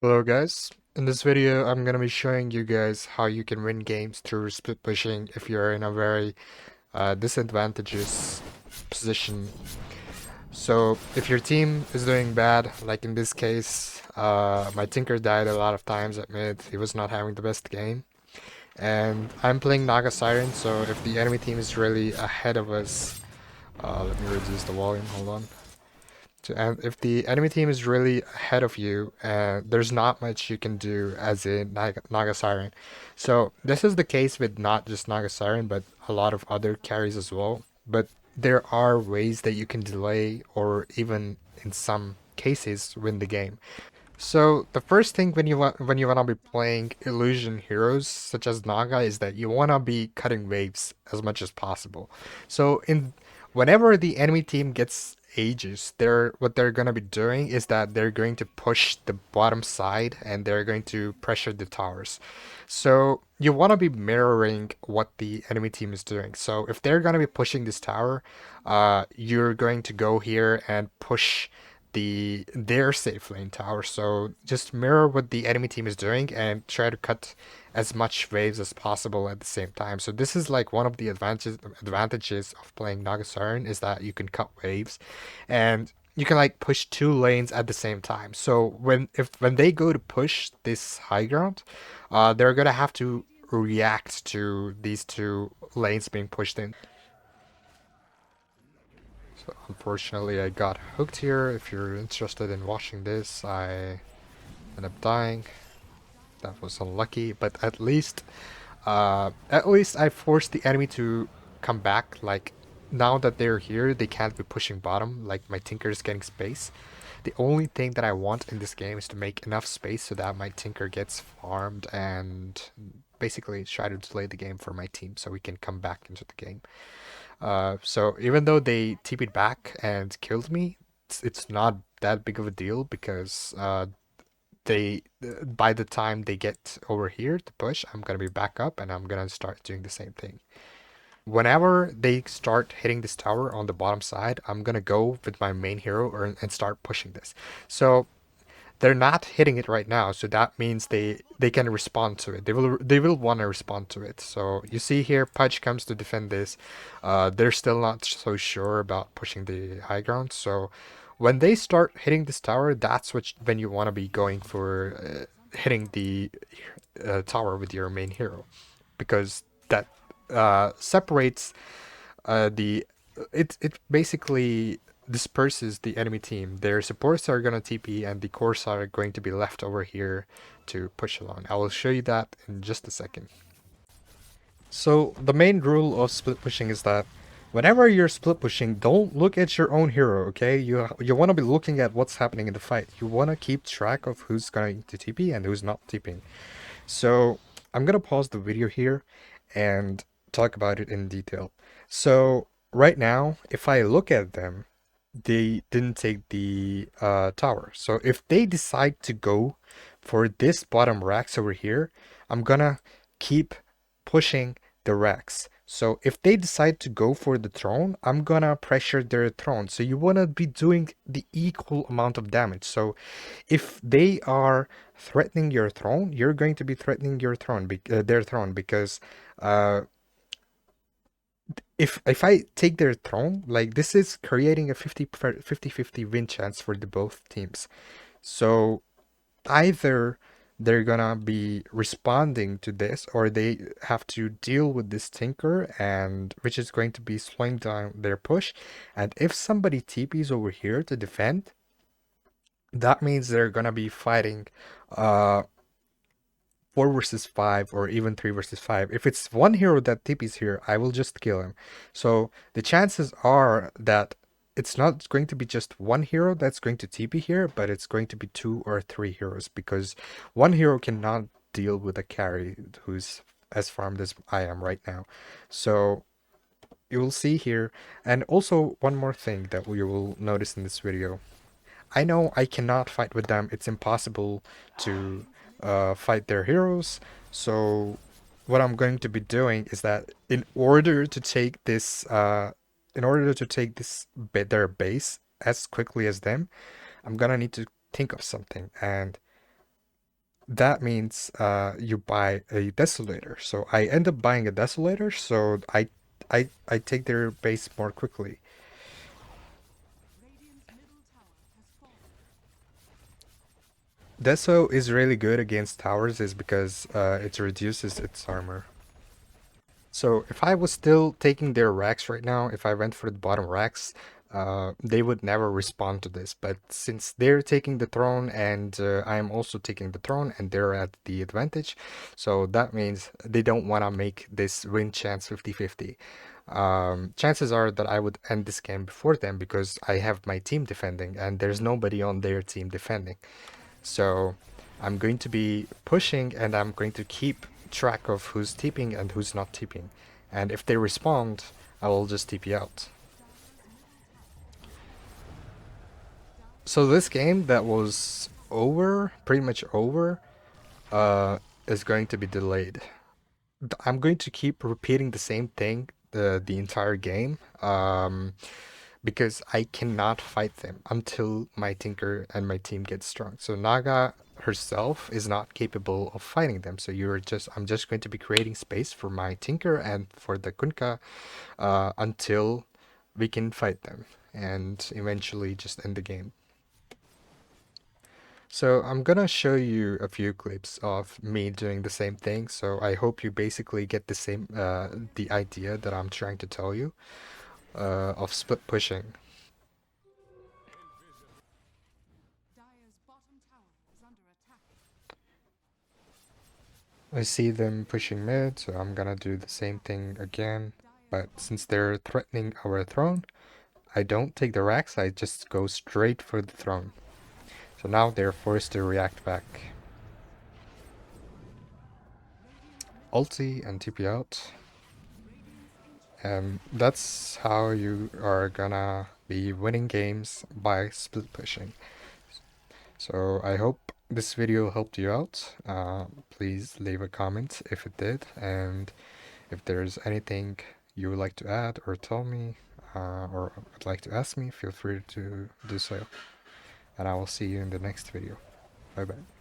Hello guys, in this video I'm going to be showing you guys how you can win games through split pushing if you're in a very disadvantageous position. So if your team is doing bad, like in this case, my Tinker died a lot of times at mid, he was not having the best game. And I'm playing Naga Siren, so if the enemy team is really ahead of us, let me reduce the volume, hold on. And if the enemy team is really ahead of you, there's not much you can do as a Naga Siren. So this is the case with not just Naga Siren, but a lot of other carries as well. But there are ways that you can delay or even in some cases win the game. So the first thing when you wanna be playing illusion heroes such as Naga is that you wanna be cutting waves as much as possible. So in whenever the enemy team gets ages, what they're gonna be doing is that they're going to push the bottom side and they're going to pressure the towers. So you wanna be mirroring what the enemy team is doing. So if they're gonna be pushing this tower, you're going to go here and push their safe lane tower. So just mirror what the enemy team is doing and try to cut as much waves as possible at the same time. So this is like one of the advantages of playing Nagasaran is that you can cut waves and you can like push two lanes at the same time. So when they go to push this high ground, they're gonna have to react to these two lanes being pushed in. So unfortunately, I got hooked here. If you're interested in watching this, I ended up dying. That was unlucky, but at least I forced the enemy to come back. Like now that they're here, they can't be pushing bottom. Like my Tinker is getting space. The only thing that I want in this game is to make enough space so that my Tinker gets farmed and basically try to delay the game for my team so we can come back into the game. So even though they TP'd back and killed me, it's not that big of a deal because they by the time they get over here to push, I'm gonna be back up and I'm gonna start doing the same thing. Whenever they start hitting this tower on the bottom side, I'm gonna go with my main hero and start pushing this. So they're not hitting it right now, so that means they can respond to it. They will want to respond to it. So you see here, Pudge comes to defend this. They're still not so sure about pushing the high ground. So when they start hitting this tower, that's when you want to be going for hitting the tower with your main hero, because that separates the it basically disperses the enemy team. Their supports are gonna TP and the cores are going to be left over here to push along. I will show you that in just a second. So the main rule of split pushing is that whenever you're split pushing, don't look at your own hero, okay? You want to be looking at what's happening in the fight. You want to keep track of who's going to TP and who's not TPing. So I'm gonna pause the video here and talk about it in detail. So right now, if I look at them, they didn't take the tower. So if they decide to go for this bottom racks over here, I'm gonna keep pushing the racks. So if they decide to go for the throne, I'm gonna pressure their throne. So you wanna be doing the equal amount of damage. So if they are threatening your throne, you're going to be threatening their throne, because uh, if I take their throne, like this is creating a 50-50 win chance for the both teams. So either they're gonna be responding to this or they have to deal with this tinker, and which is going to be slowing down their push. And if somebody TPs over here to defend, that means they're gonna be fighting uh 4 versus 5 or even 3 versus 5. If it's one hero that TP's here, I will just kill him. So the chances are that it's not going to be just one hero that's going to TP here, but it's going to be 2 or 3 heroes, because one hero cannot deal with a carry who's as farmed as I am right now. So you will see here, and also one more thing that we will notice in this video. I know I cannot fight with them. It's impossible to fight their heroes. So what I'm going to be doing is that in order to take their base as quickly as them, I'm gonna need to think of something. And That means you buy a desolator. So I end up buying a desolator, so I take their base more quickly. Deso is really good against towers is because it reduces its armor. So if I was still taking their racks right now, if I went for the bottom racks, they would never respond to this. But since they're taking the throne and I'm also taking the throne and they're at the advantage, so that means they don't want to make this win chance 50-50. Chances are that I would end this game before them because I have my team defending and there's nobody on their team defending. So I'm going to be pushing and I'm going to keep track of who's TPing and who's not TPing. And if they respond, I will just TP out. So this game that was over, pretty much over, is going to be delayed. I'm going to keep repeating the same thing the entire game. Because I cannot fight them until my Tinker and my team get strong. So Naga herself is not capable of fighting them. So I'm just going to be creating space for my Tinker and for the Kunkka until we can fight them and eventually just end the game. So I'm gonna show you a few clips of me doing the same thing. So I hope you basically get the idea that I'm trying to tell you of split pushing. I see them pushing mid, so I'm gonna do the same thing again. But since they're threatening our throne, I don't take the racks, I just go straight for the throne. So now they're forced to react back. Ulti and TP out. And that's how you are gonna be winning games by split pushing. So I hope this video helped you out. Please leave a comment if it did, and if there's anything you would like to add or tell me, or would like to ask me, feel free to do so. And I will see you in the next video. Bye bye.